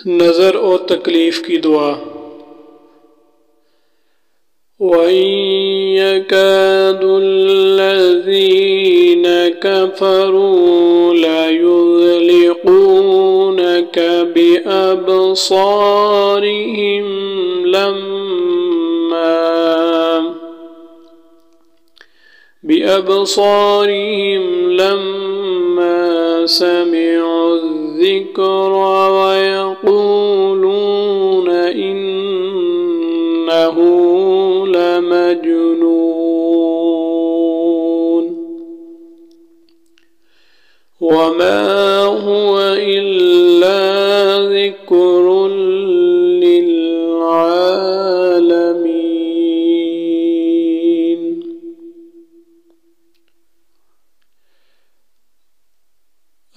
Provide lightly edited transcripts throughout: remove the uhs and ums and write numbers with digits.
नज़र और तकलीफ की दुआ। वयकादुल्लज़ीन कफ़रू लयुज़लिक़ूनक बिअबसारिहिम लम्मा समिዑ الذكر ويقولون إنه لمجنون وما هو إلا ذكر للعالمين.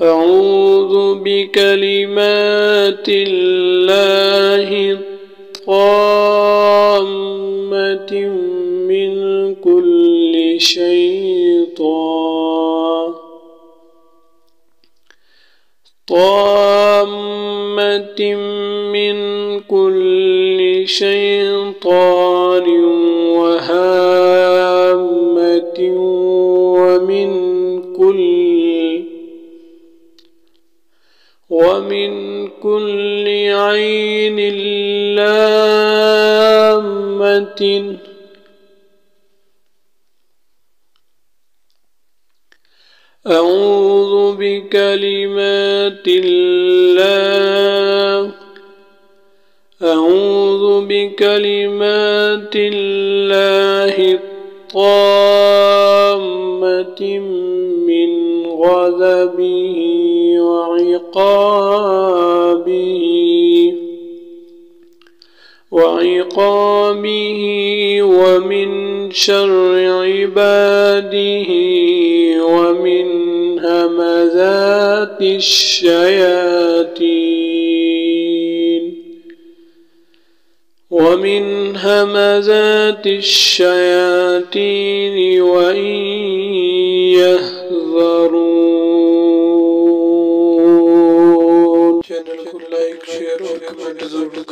أعوذ بكلمات الله الطامة من كل شيطان وهامة ومن كل عين لامة. أعوذ بكلمات الله الطامة من غضبه وعقابه ومن شر عباده ومن همزات الشياطين وإن يحذرون. चैनल को लाइक शेयर और कमेंट जरूर